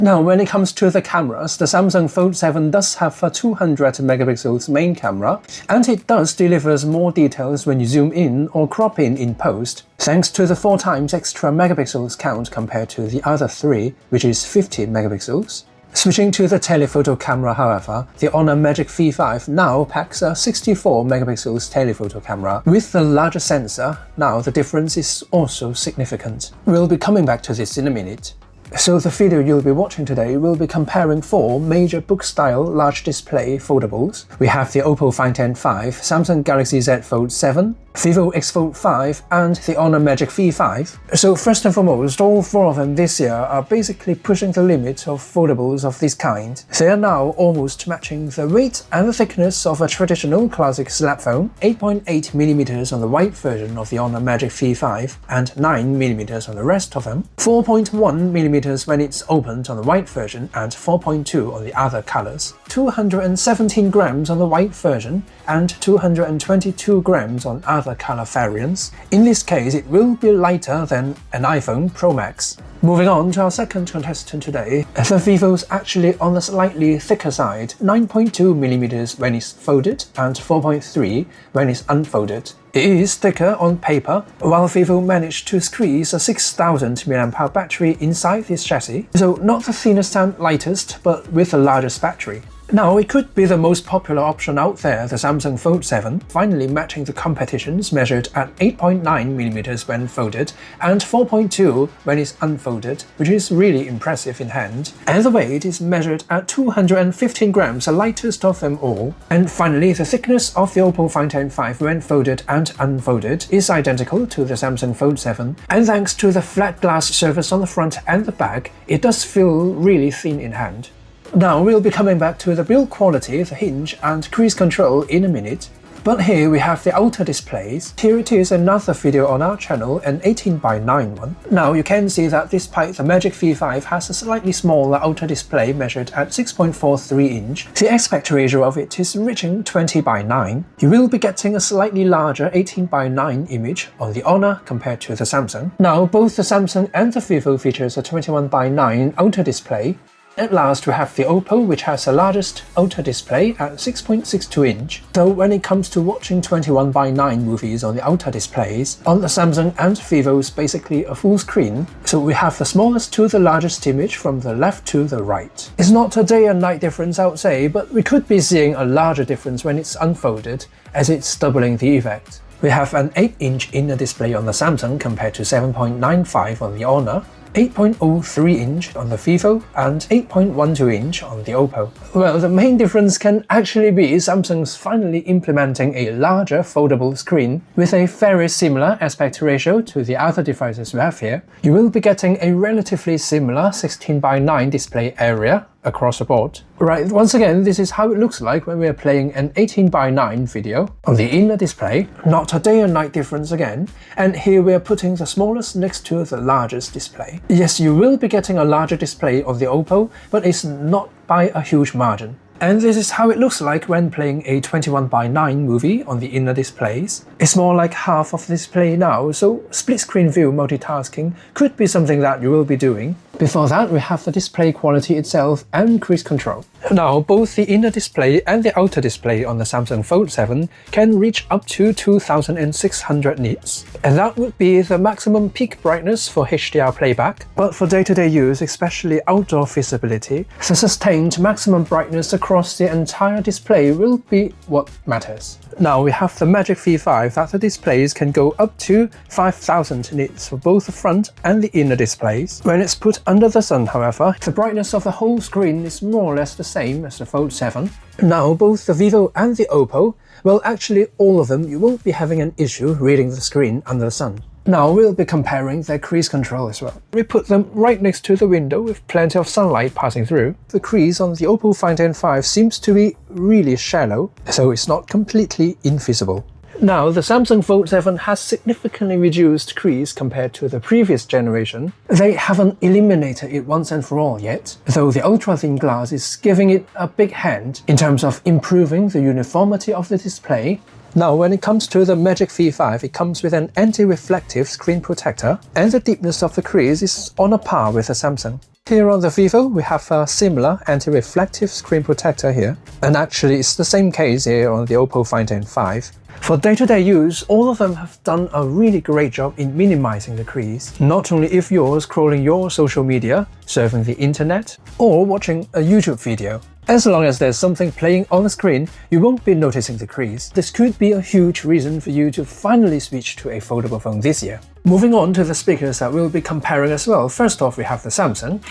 Now, when it comes to the cameras, the Samsung Fold7 does have a 200 megapixels main camera, and it does delivers more details when you zoom in or crop in post, thanks to the 4 times extra megapixels count compared to the other 3, which is 50 megapixels. Switching to the telephoto camera, however, the Honor Magic V5 now packs a 64 megapixels telephoto camera with the larger sensor. Now the difference is also significant. We'll be coming back to this in a minute. So the video you'll be watching today will be comparing 4 major book-style large display foldables. We have the Oppo Find N5, Samsung Galaxy Z Fold 7, Vivo X Fold 5 and the Honor Magic V5. So first and foremost, all 4 of them this year are basically pushing the limit of foldables of this kind. They are now almost matching the weight and the thickness of a traditional classic slab phone, 8.8mm on the white version of the Honor Magic V5 and 9mm on the rest of them, 4.1mm when it's opened on the white version and 4.2 on the other colors, 217 grams on the white version and 222 grams on other color variants. In this case, it will be lighter than an iPhone Pro Max. Moving on to our second contestant today, the Vivo's actually on the slightly thicker side, 9.2mm when it's folded and 4.3 when it's unfolded. It is thicker on paper, while Vivo managed to squeeze a 6000 mAh battery inside this chassis, so not the thinnest and lightest, but with the largest battery. Now, it could be the most popular option out there, the Samsung Fold7, finally matching the competitions measured at 8.9mm when folded and 4.2 when it's unfolded, which is really impressive in hand. And the weight is measured at 215 grams, the lightest of them all. And finally, the thickness of the Oppo Find N5 when folded and unfolded is identical to the Samsung Fold7, and thanks to the flat glass surface on the front and the back, it does feel really thin in hand. Now we'll be coming back to the build quality, the hinge and crease control in a minute. But here we have the outer displays. Here it is another video on our channel, an 18:9 one. Now you can see that despite the Magic V5 has a slightly smaller outer display measured at 6.43 inch, the aspect ratio of it is reaching 20:9. You will be getting a slightly larger 18:9 image on the Honor compared to the Samsung. Now both the Samsung and the Vivo features a 21:9 outer display. At last we have the Oppo, which has the largest outer display at 6.62 inch. So when it comes to watching 21:9 movies on the outer displays, on the Samsung and Vivo's basically a full screen, so we have the smallest to the largest image from the left to the right. It's not a day and night difference, I would say, but we could be seeing a larger difference when it's unfolded, as it's doubling the effect. We have an 8-inch inner display on the Samsung compared to 7.95 on the Honor, 8.03 inch on the Vivo and 8.12 inch on the Oppo. Well, the main difference can actually be Samsung's finally implementing a larger foldable screen with a very similar aspect ratio to the other devices we have here. You will be getting a relatively similar 16:9 display area across the board. Right, once again, this is how it looks like when we are playing an 18:9 video on the inner display. Not a day and night difference again. And here we are putting the smallest next to the largest display. Yes, you will be getting a larger display on the Oppo, but it's not by a huge margin. And this is how it looks like when playing a 21:9 movie on the inner displays. It's more like half of the display now, so split screen view multitasking could be something that you will be doing. Before that, we have the display quality itself and crease control. Now, both the inner display and the outer display on the Samsung Fold7 can reach up to 2600 nits, and that would be the maximum peak brightness for HDR playback. But for day-to-day use, especially outdoor visibility, the sustained maximum brightness across the entire display will be what matters. Now we have the Magic V5 that the displays can go up to 5000 nits for both the front and the inner displays. When it's put under the sun, however, the brightness of the whole screen is more or less the same as the Fold7. Now both the Vivo and the Oppo, well actually all of them, you won't be having an issue reading the screen under the sun. Now we'll be comparing their crease control as well. We put them right next to the window with plenty of sunlight passing through. The crease on the Oppo Find N5 seems to be really shallow, so it's not completely invisible. Now, the Samsung Fold7 has significantly reduced crease compared to the previous generation. They haven't eliminated it once and for all yet, though the ultra-thin glass is giving it a big hand in terms of improving the uniformity of the display. Now when it comes to the Magic V5, it comes with an anti-reflective screen protector, and the deepness of the crease is on a par with the Samsung. Here on the Vivo, we have a similar anti-reflective screen protector here, and actually it's the same case here on the Oppo Find N5. For day-to-day use, all of them have done a really great job in minimizing the crease, not only if you're scrolling your social media, surfing the internet, or watching a YouTube video. As long as there's something playing on the screen, you won't be noticing the crease. This could be a huge reason for you to finally switch to a foldable phone this year. Moving on to the speakers that we'll be comparing as well. First off, we have the Samsung.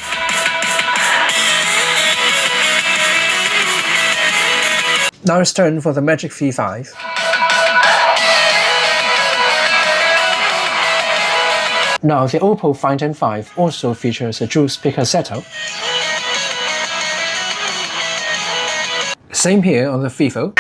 Now it's turn for the Magic V5. Now the Oppo Find N5 also features a dual speaker setup. Same here on the Vivo.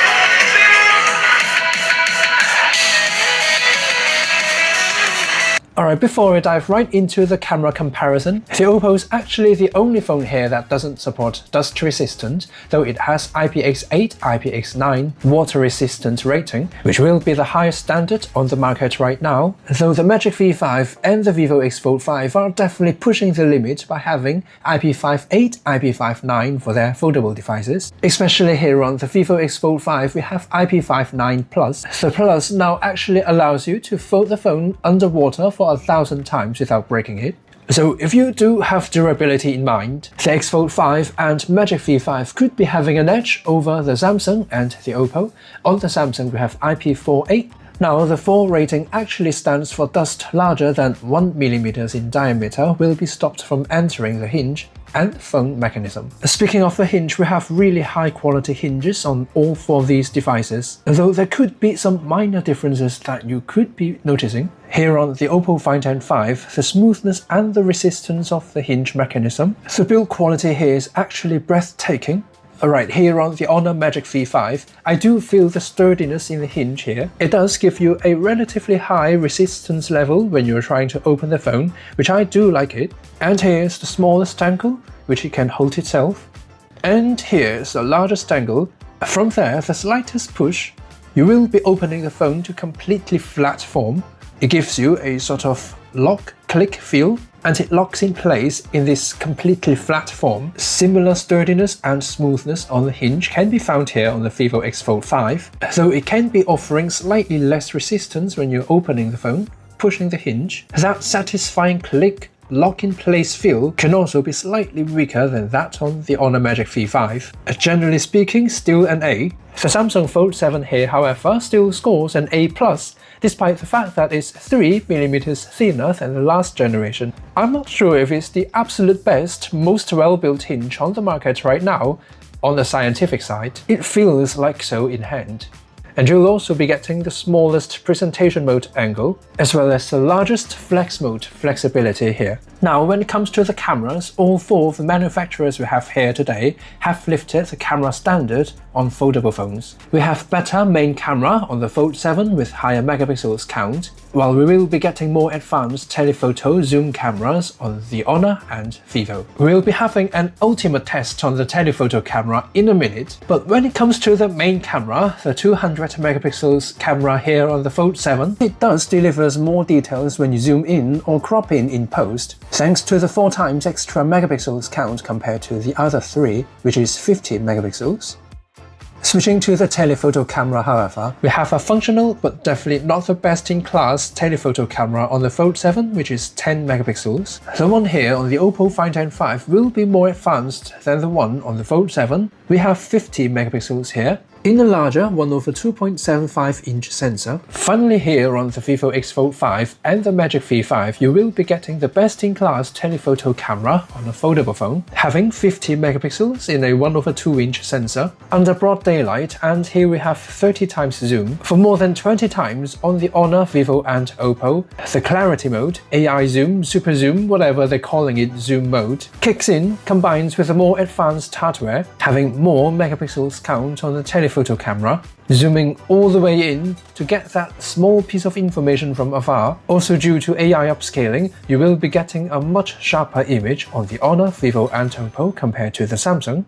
Alright, before we dive right into the camera comparison, the Oppo is actually the only phone here that doesn't support dust resistant, though it has IPX8, IPX9 water resistant rating, which will be the highest standard on the market right now, though the Magic V5 and the Vivo X Fold 5 are definitely pushing the limit by having IP58, IP59 for their foldable devices. Especially here on the Vivo X Fold 5, we have IP59+. The Plus now actually allows you to fold the phone underwater for 1,000 times without breaking it. So if you do have durability in mind, the X Fold 5 and Magic V5 could be having an edge over the Samsung and the Oppo. On the Samsung we have IP48. Now the 4 rating actually stands for dust larger than 1 mm in diameter will be stopped from entering the hinge and phone mechanism. Speaking of the hinge, we have really high quality hinges on all 4 of these devices, though there could be some minor differences that you could be noticing. Here on the Oppo Find N5, the smoothness and the resistance of the hinge mechanism. The build quality here is actually breathtaking. Alright, here on the Honor Magic V5, I do feel the sturdiness in the hinge here. It does give you a relatively high resistance level when you're trying to open the phone, which I do like it. And here's the smallest angle, which it can hold itself. And here's the largest angle. From there, the slightest push, you will be opening the phone to completely flat form. It gives you a sort of lock-click feel, and it locks in place in this completely flat form. Similar sturdiness and smoothness on the hinge can be found here on the Vivo X Fold 5, though it can be offering slightly less resistance when you're opening the phone, pushing the hinge. That satisfying click, lock-in-place feel can also be slightly weaker than that on the Honor Magic V5. Generally speaking, still an A. The Samsung Fold7 here, however, still scores an A+, despite the fact that it's 3 mm thinner than the last generation. I'm not sure if it's the absolute best, most well-built hinge on the market right now. On the scientific side, it feels like so in hand. And you'll also be getting the smallest presentation mode angle, as well as the largest flex mode flexibility here. Now, when it comes to the cameras, all 4 of the manufacturers we have here today have lifted the camera standard on foldable phones. We have better main camera on the Fold7 with higher megapixels count, while we will be getting more advanced telephoto zoom cameras on the Honor and Vivo. We'll be having an ultimate test on the telephoto camera in a minute, but when it comes to the main camera, the 200 megapixels camera here on the Fold7, it does delivers more details when you zoom in or crop in post, thanks to the 4 times extra megapixels count compared to the other 3, which is 50 megapixels. Switching to the telephoto camera, however, we have a functional but definitely not the best in class telephoto camera on the Fold7, which is 10 megapixels. The one here on the Oppo Find N5 will be more advanced than the one on the Fold7. We have 50 megapixels here, in a larger 1/2.75-inch sensor. Finally, here on the Vivo X Fold 5 and the Magic V5, you will be getting the best-in-class telephoto camera on a foldable phone, having 50 megapixels in a 1/2-inch sensor under broad daylight, and here we have 30 times zoom for more than 20 times on the Honor, Vivo and Oppo. The clarity mode, AI zoom, super zoom, whatever they're calling it, zoom mode, kicks in, combines with a more advanced hardware, having more megapixels count on the telephoto camera, zooming all the way in to get that small piece of information from afar. Also, due to AI upscaling, you will be getting a much sharper image on the Honor, Vivo and Oppo compared to the Samsung.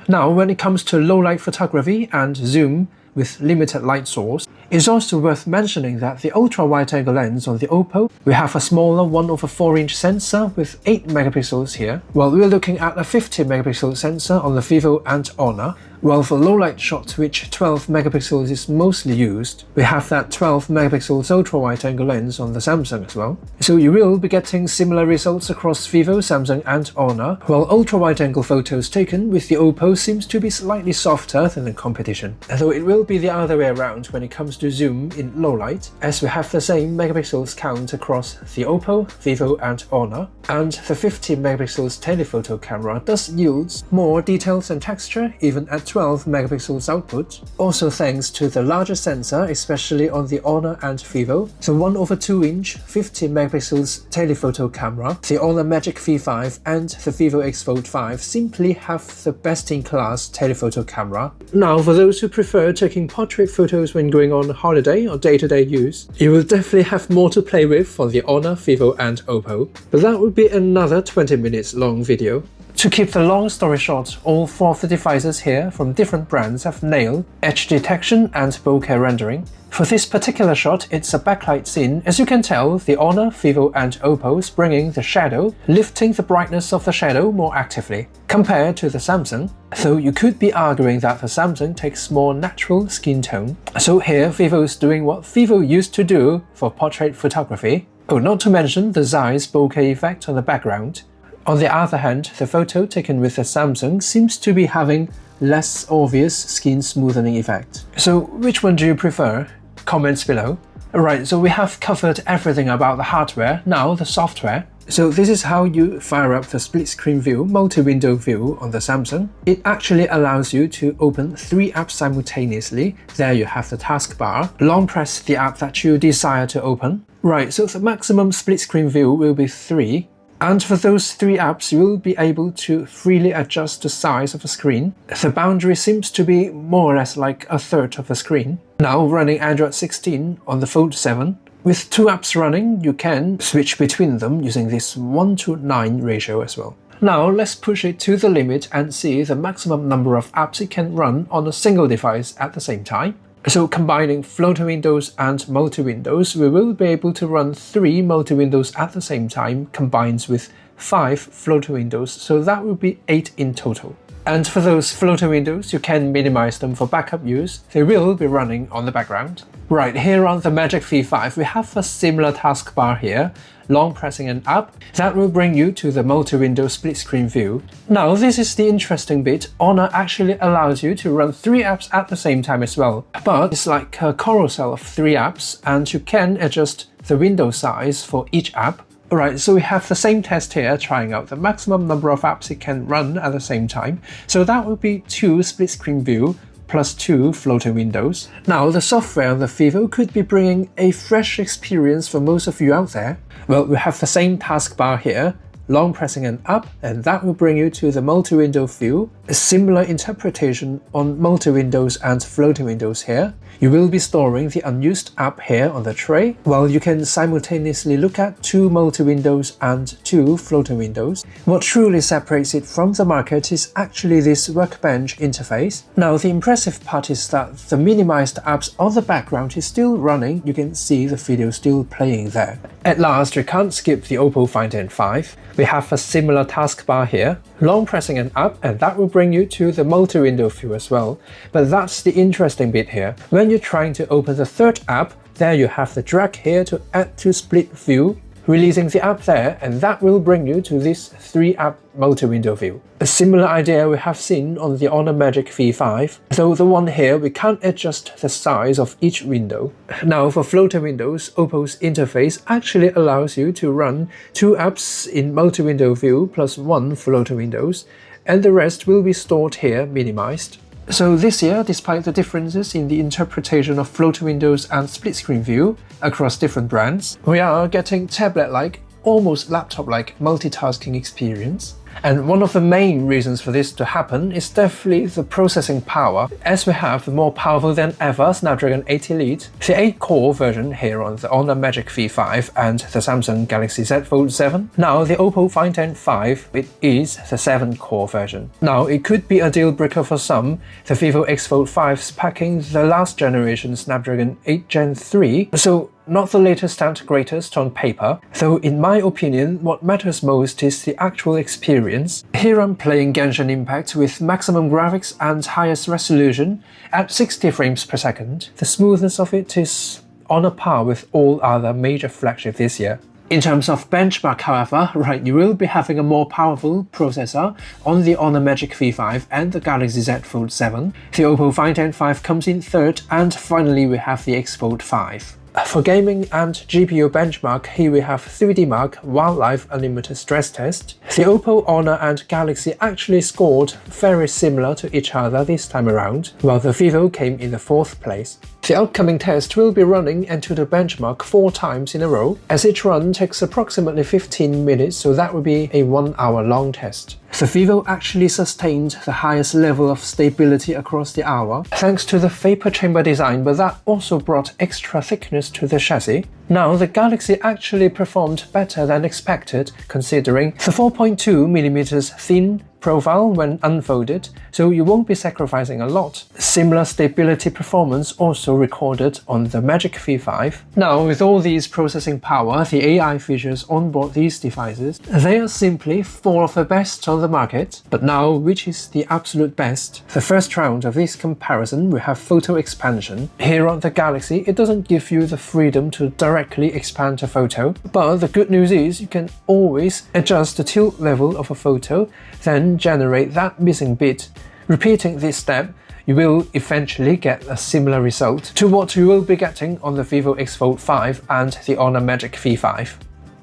Now, when it comes to low light photography and zoom, with limited light source. It's also worth mentioning that the ultra-wide-angle lens on the Oppo, we have a smaller 1/4-inch sensor with 8 megapixels here, while we're looking at a 50 megapixel sensor on the Vivo and Honor. While for low-light shots, which 12 megapixels is mostly used, we have that 12 megapixels ultra-wide-angle lens on the Samsung as well. So you will be getting similar results across Vivo, Samsung and Honor, while ultra-wide-angle photos taken with the Oppo seems to be slightly softer than the competition. Though it will be the other way around when it comes to zoom in low light, as we have the same megapixels count across the Oppo, Vivo and Honor, and the 50 megapixels telephoto camera does yield more details and texture even at 12 megapixels output, also thanks to the larger sensor, especially on the Honor and Vivo. The 1/2-inch 50 megapixels telephoto camera, the Honor Magic V5 and the Vivo X Fold 5 simply have the best-in-class telephoto camera. Now, for those who prefer taking portrait photos when going on holiday or day-to-day use, you will definitely have more to play with for the Honor, Vivo and Oppo, but that would be another 20 minutes long video. To keep the long story short, all 4 of the devices here from different brands have nailed edge detection and bokeh rendering. For this particular shot, it's a backlight scene. As you can tell, the Honor, Vivo and Oppo is bringing the shadow, lifting the brightness of the shadow more actively, compared to the Samsung. Though you could be arguing that the Samsung takes more natural skin tone. So here, Vivo is doing what Vivo used to do for portrait photography. Oh, not to mention the Zeiss bokeh effect on the background. On the other hand, the photo taken with the Samsung seems to be having less obvious skin smoothing effect. So which one do you prefer? Comments below. Alright, so we have covered everything about the hardware, now the software. So this is how you fire up the split screen view, multi-window view on the Samsung. It actually allows you to open 3 apps simultaneously. There you have the taskbar. Long press the app that you desire to open. Right, so the maximum split screen view will be 3. And for those 3 apps, you will be able to freely adjust the size of the screen. The boundary seems to be more or less like a third of the screen. Now running Android 16 on the Fold7. With 2 apps running, you can switch between them using this 1:9 ratio as well. Now let's push it to the limit and see the maximum number of apps it can run on a single device at the same time. So combining floating windows and multi-windows, we will be able to run 3 multi-windows at the same time combined with 5 floating windows, so that will be 8 in total. And for those floating windows, you can minimize them for backup use. They will be running on the background. Right, here on the Magic V5, we have a similar taskbar here. Long pressing an app, that will bring you to the multi-window split screen view. Now this is the interesting bit. Honor actually allows you to run 3 apps at the same time as well. But it's like a carousel of 3 apps and you can adjust the window size for each app. Alright, so we have the same test here, trying out the maximum number of apps it can run at the same time. So that would be 2 split screen view plus 2 floating windows. Now the software on the Vivo could be bringing a fresh experience for most of you out there. Well, we have the same taskbar here, long pressing an app, and that will bring you to the multi-window view. A similar interpretation on multi-windows and floating windows here. You will be storing the unused app here on the tray, while you can simultaneously look at 2 multi-windows and 2 floating windows. What truly separates it from the market is actually this workbench interface. Now the impressive part is that the minimized apps on the background is still running. You can see the video still playing there. At last, we can't skip the Oppo Find N5. We have a similar taskbar here, long pressing an app, and that will bring you to the multi-window view as well. But that's the interesting bit here. When you're trying to open the 3rd app, there you have the drag here to add to split view, releasing the app there, and that will bring you to this 3-app multi-window view. A similar idea we have seen on the Honor Magic V5, though the one here we can't adjust the size of each window. Now for floating windows, Oppo's interface actually allows you to run 2 apps in multi-window view plus 1 floating windows, and the rest will be stored here minimized. So this year, despite the differences in the interpretation of floating windows and split screen view across different brands, we are getting tablet-like, almost laptop-like multitasking experience. And one of the main reasons for this to happen is definitely the processing power, as we have the more powerful than ever Snapdragon 8 Elite, the 8-core version here on the Honor Magic V5 and the Samsung Galaxy Z Fold 7. Now the Oppo Find N5, it is the 7-core version. Now it could be a deal breaker for some, the Vivo X Fold 5's packing the last generation Snapdragon 8 Gen 3, so not the latest and greatest on paper, though in my opinion what matters most is the actual experience. Here I'm playing Genshin Impact with maximum graphics and highest resolution at 60 frames per second. The smoothness of it is on a par with all other major flagships this year. In terms of benchmark, however, right, you will be having a more powerful processor on the Honor Magic V5 and the Galaxy Z Fold 7. The Oppo Find N5 comes in third, and finally we have the X Fold 5. For gaming and GPU benchmark, here we have 3D Mark Wildlife Unlimited Stress Test. The Oppo, Honor and Galaxy actually scored very similar to each other this time around, while the Vivo came in the 4th place. The upcoming test will be running into the benchmark 4 times in a row, as each run takes approximately 15 minutes, so that will be a 1-hour long test. The Vivo actually sustained the highest level of stability across the hour, thanks to the vapor chamber design, but that also brought extra thickness to the chassis. Now, the Galaxy actually performed better than expected, considering the 4.2mm thin profile when unfolded, so you won't be sacrificing a lot. Similar stability performance also recorded on the Magic V5. Now, with all these processing power, the AI features on board these devices, they are simply 4 of the best on the market. But now, which is the absolute best? The first round of this comparison, we have photo expansion. Here on the Galaxy, it doesn't give you the freedom to directly expand a photo, but the good news is you can always adjust the tilt level of a photo, then generate that missing bit. Repeating this step, you will eventually get a similar result to what you will be getting on the Vivo X Fold 5 and the Honor Magic V5.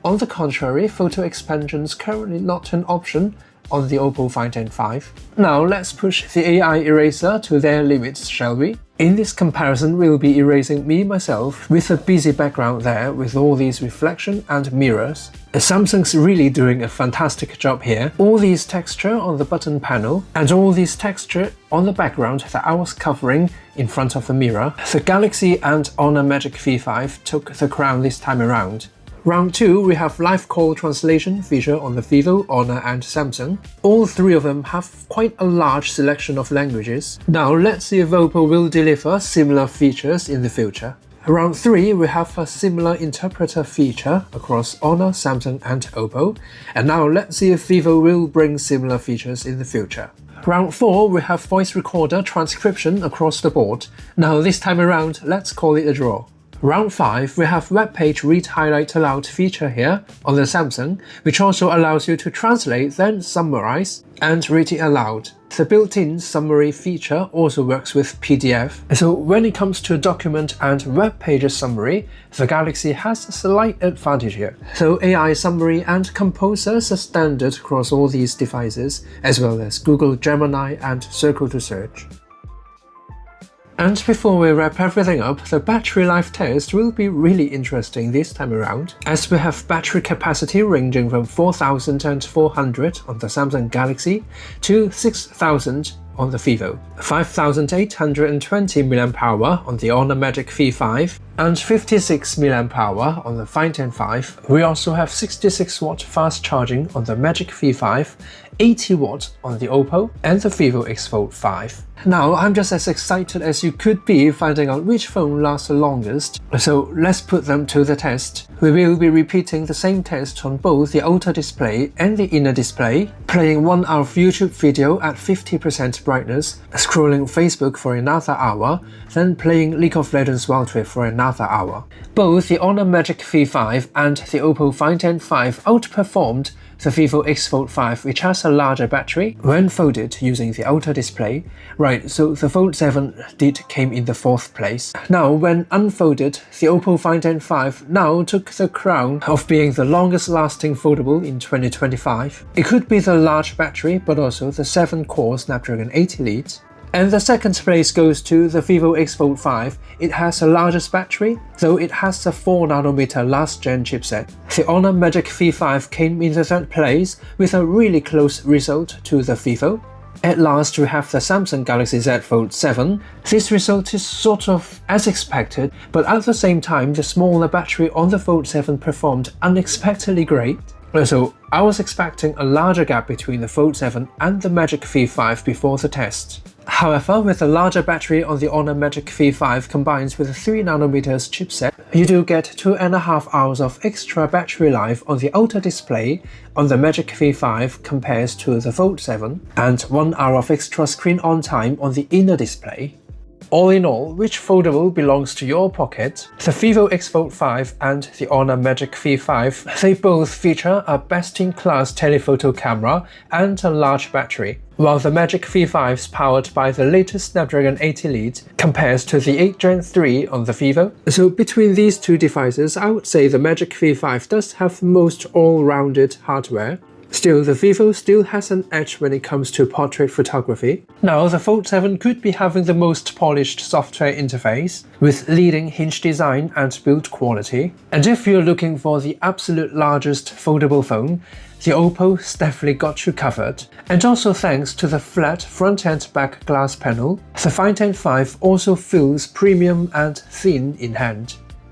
On the contrary, photo expansion is currently not an option on the Oppo Find N5. Now let's push the AI eraser to their limits, shall we? In this comparison, we'll be erasing me myself with a busy background there with all these reflection and mirrors. Samsung's really doing a fantastic job here. All these texture on the button panel and all these texture on the background that I was covering in front of the mirror. The Galaxy and Honor Magic V5 took the crown this time around. Round 2, we have live call translation feature on the Vivo, Honor and Samsung. All 3 of them have quite a large selection of languages. Now let's see if Oppo will deliver similar features in the future. Round 3, we have a similar interpreter feature across Honor, Samsung and Oppo. And now let's see if Vivo will bring similar features in the future. Round 4, we have voice recorder transcription across the board. Now this time around, let's call it a draw. Round 5, we have web page read highlight aloud feature here on the Samsung, which also allows you to translate then summarize and read it aloud. The built-in summary feature also works with PDF. So when it comes to document and web pages summary, the Galaxy has a slight advantage here. So AI summary and composers are standard across all these devices, as well as Google Gemini and Circle to Search. And before we wrap everything up, the battery life test will be really interesting this time around, as we have battery capacity ranging from 4,400 on the Samsung Galaxy to 6,000 on the Vivo, 5,820 mAh on the Honor Magic V5, and 56 mAh on the Find N5. We also have 66W fast charging on the Magic V5, 80W on the Oppo and the Vivo X Fold 5. Now I'm just as excited as you could be finding out which phone lasts the longest, so let's put them to the test. We will be repeating the same test on both the outer display and the inner display, playing 1 hour of YouTube video at 50% brightness, scrolling Facebook for another hour, then playing League of Legends Wild Rift for another hour. Both the Honor Magic V5 and the Oppo Find N5 outperformed the Vivo X Fold 5, which has a larger battery, when folded using the outer display. Right, so the Fold 7 did came in the 4th place. Now, when unfolded, the Oppo Find N5 now took the crown of being the longest lasting foldable in 2025. It could be the large battery, but also the 7-core Snapdragon 8 Elite. And the second place goes to the Vivo X Fold 5. It has the largest battery, though it has the 4nm last-gen chipset. The Honor Magic V5 came in the third place with a really close result to the Vivo. At last, we have the Samsung Galaxy Z Fold 7. This result is sort of as expected, but at the same time, the smaller battery on the Fold 7 performed unexpectedly great. So, I was expecting a larger gap between the Fold 7 and the Magic V5 before the test. However, with the larger battery on the Honor Magic V5 combined with a 3nm chipset, you do get 2.5 hours of extra battery life on the outer display on the Magic V5 compared to the Fold 7, and 1 hour of extra screen on time on the inner display. All in all, which foldable belongs to your pocket? The Vivo X Fold 5 and the Honor Magic V5, they both feature a best-in-class telephoto camera and a large battery, while the Magic V5 is powered by the latest Snapdragon 8 Elite compares to the 8 Gen 3 on the Vivo. So between these two devices, I would say the Magic V5 does have the most all-rounded hardware. Still, the Vivo still has an edge when it comes to portrait photography. Now, the Fold 7 could be having the most polished software interface, with leading hinge design and build quality. And if you're looking for the absolute largest foldable phone, the Oppo's definitely got you covered. And also thanks to the flat front and back glass panel, the Find N5 also feels premium and thin in hand.